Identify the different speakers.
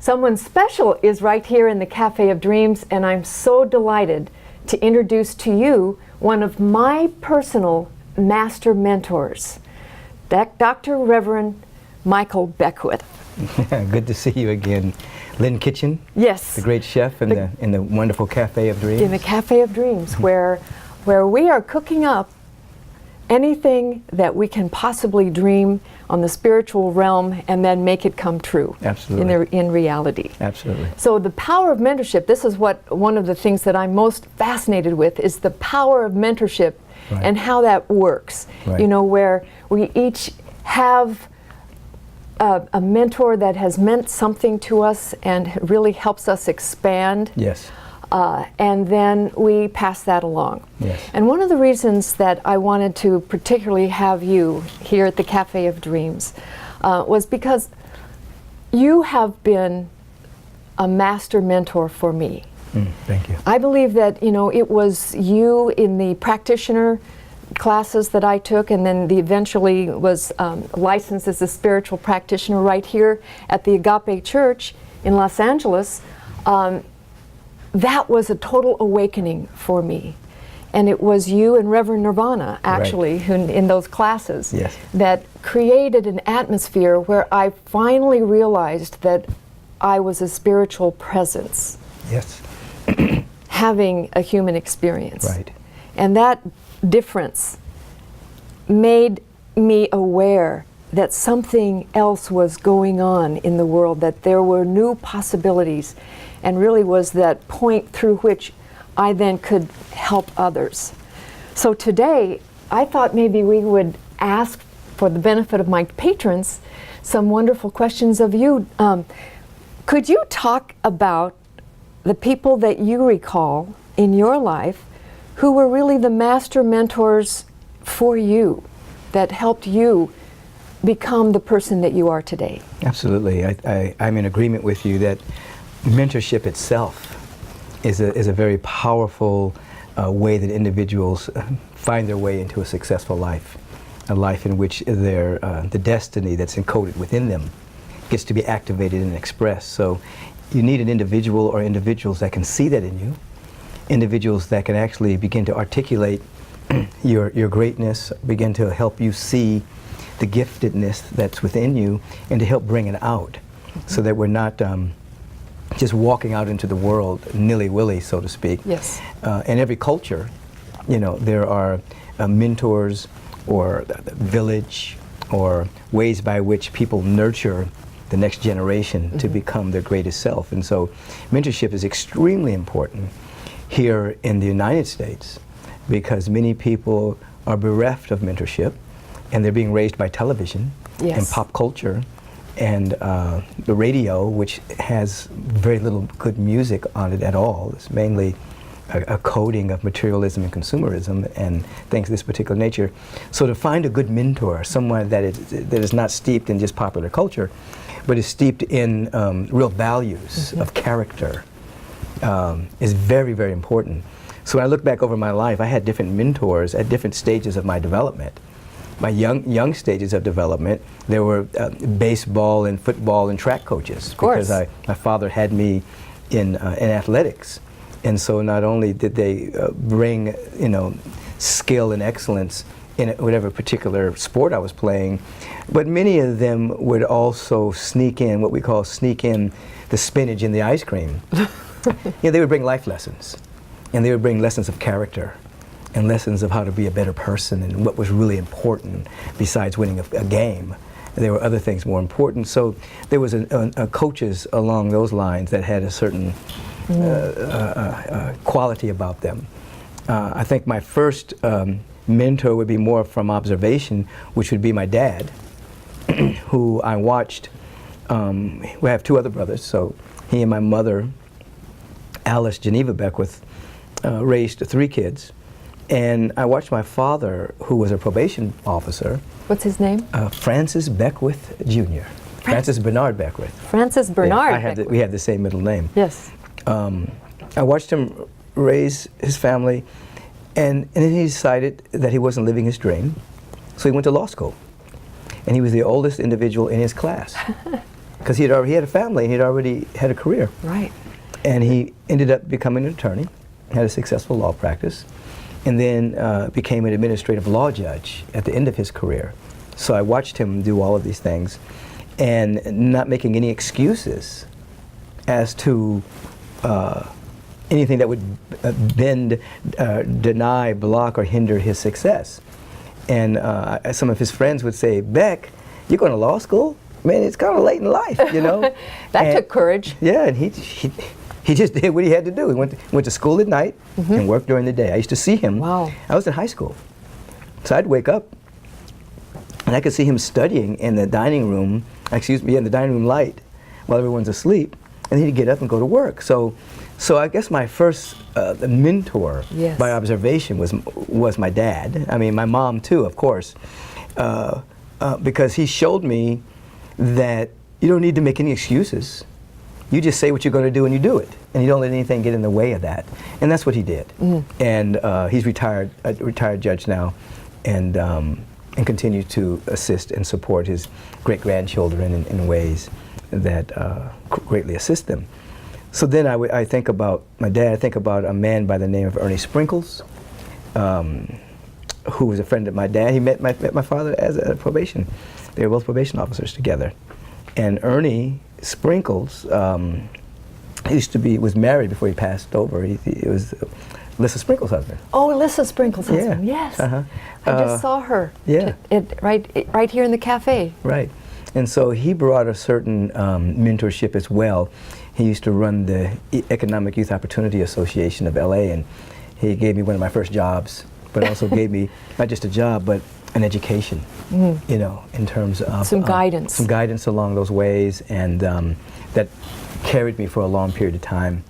Speaker 1: Someone special is right here in the Cafe of Dreams, and I'm so delighted to introduce to you one of my personal master mentors, Dr. Reverend Michael Beckwith.
Speaker 2: Good to see you again. Lynn Kitchen?
Speaker 1: Yes.
Speaker 2: The great chef in the wonderful Cafe of Dreams?
Speaker 1: In the Cafe of Dreams, where we are cooking up anything that we can possibly dream on the spiritual realm and then make it come true.
Speaker 2: Absolutely.
Speaker 1: In reality.
Speaker 2: Absolutely.
Speaker 1: So the power of mentorship, this is one of the things that I'm most fascinated with, is the power of mentorship. Right. And how that works. Right. You know, where we each have a mentor that has meant something to us and really helps us expand.
Speaker 2: Yes.
Speaker 1: And then we pass that along.
Speaker 2: Yes.
Speaker 1: And one of the reasons that I wanted to particularly have you here at the Cafe of Dreams was because you have been a master mentor for me.
Speaker 2: Thank you.
Speaker 1: I believe that, you know, it was you in the practitioner classes that I took, and then eventually was licensed as a spiritual practitioner right here at the Agape Church in Los Angeles. That was a total awakening for me. And it was you and Reverend Nirvana, actually, who, in those classes,
Speaker 2: yes, that
Speaker 1: created an atmosphere where I finally realized that I was a spiritual presence.
Speaker 2: Yes.
Speaker 1: Having a human experience.
Speaker 2: Right.
Speaker 1: And that difference made me aware that something else was going on in the world, that there were new possibilities, and really was that point through which I then could help others. So today, I thought maybe we would ask, for the benefit of my patrons, some wonderful questions of you. Could you talk about the people that you recall in your life who were really the master mentors for you, that helped you become the person that you are today?
Speaker 2: Absolutely. I'm in agreement with you that mentorship itself is a very powerful way that individuals find their way into a successful life, a life in which the destiny that's encoded within them gets to be activated and expressed. So you need an individual or individuals that can see that in you, individuals that can actually begin to articulate your greatness, begin to help you see the giftedness that's within you, and to help bring it out, so that we're not just walking out into the world nilly-willy, so to speak.
Speaker 1: Yes.
Speaker 2: In every culture, you know, there are mentors or village or ways by which people nurture the next generation to become their greatest self. And so mentorship is extremely important here in the United States, because many people are bereft of mentorship, and they're being raised by television and pop culture and the radio, which has very little good music on it at all. It's mainly a coding of materialism and consumerism and things of this particular nature. So to find a good mentor, someone that is not steeped in just popular culture, but is steeped in real values of character, is very, very important. So when I look back over my life, I had different mentors at different stages of my development. My young stages of development, there were baseball and football and track coaches, because my father had me in athletics. And so not only did they bring, you know, skill and excellence in whatever particular sport I was playing, but many of them would also sneak in what we call the spinach in the ice cream. You know, they would bring life lessons, and they would bring lessons of character and lessons of how to be a better person and what was really important besides winning a game. There were other things more important. So there was a coaches along those lines that had a certain quality about them. I think my first mentor would be more from observation, which would be my dad, who I watched. We have two other brothers, so he and my mother, Alice Geneva Beckwith, raised 3 kids. And I watched my father, who was a probation officer.
Speaker 1: What's his name?
Speaker 2: Francis Beckwith Jr. Francis Bernard Beckwith.
Speaker 1: Francis Bernard
Speaker 2: Beckwith. We had the same middle name.
Speaker 1: Yes.
Speaker 2: I watched him raise his family, and then he decided that he wasn't living his dream, so he went to law school. And he was the oldest individual in his class. because he had a family, and he'd already had a career.
Speaker 1: Right.
Speaker 2: And he ended up becoming an attorney, had a successful law practice, and then became an administrative law judge at the end of his career. So I watched him do all of these things, and not making any excuses as to anything that would bend, deny, block, or hinder his success. And some of his friends would say, "Beck, you're going to law school? Man, it's kind of late in life, you know."
Speaker 1: That took courage.
Speaker 2: Yeah, and he just did what he had to do. He went to school at night and worked during the day. I used to see him.
Speaker 1: Wow.
Speaker 2: I was in high school, so I'd wake up and I could see him studying in the dining room. In the dining room light, while everyone's asleep, and then he'd get up and go to work. So I guess my first mentor by observation was my dad. I mean, my mom too, of course, because he showed me that you don't need to make any excuses. You just say what you're going to do and you do it, and you don't let anything get in the way of that. And that's what he did. And he's a retired judge now, and continues to assist and support his great-grandchildren in ways that greatly assist them. So then I think about my dad. I think about a man by the name of Ernie Sprinkles, who was a friend of my dad. He met my father as a probation. They were both probation officers together. And Ernie Sprinkles was married before he passed over. He was Lissa Sprinkles' husband.
Speaker 1: Oh, Lissa Sprinkles' husband. Yes. I just saw her.
Speaker 2: Yeah.
Speaker 1: Right here in the cafe.
Speaker 2: Right. And so he brought a certain mentorship as well. He used to run the Economic Youth Opportunity Association of LA, and he gave me one of my first jobs, but also gave me not just a job, but an education, you know, in terms of
Speaker 1: some guidance.
Speaker 2: Some guidance along those ways, and that carried me for a long period of time.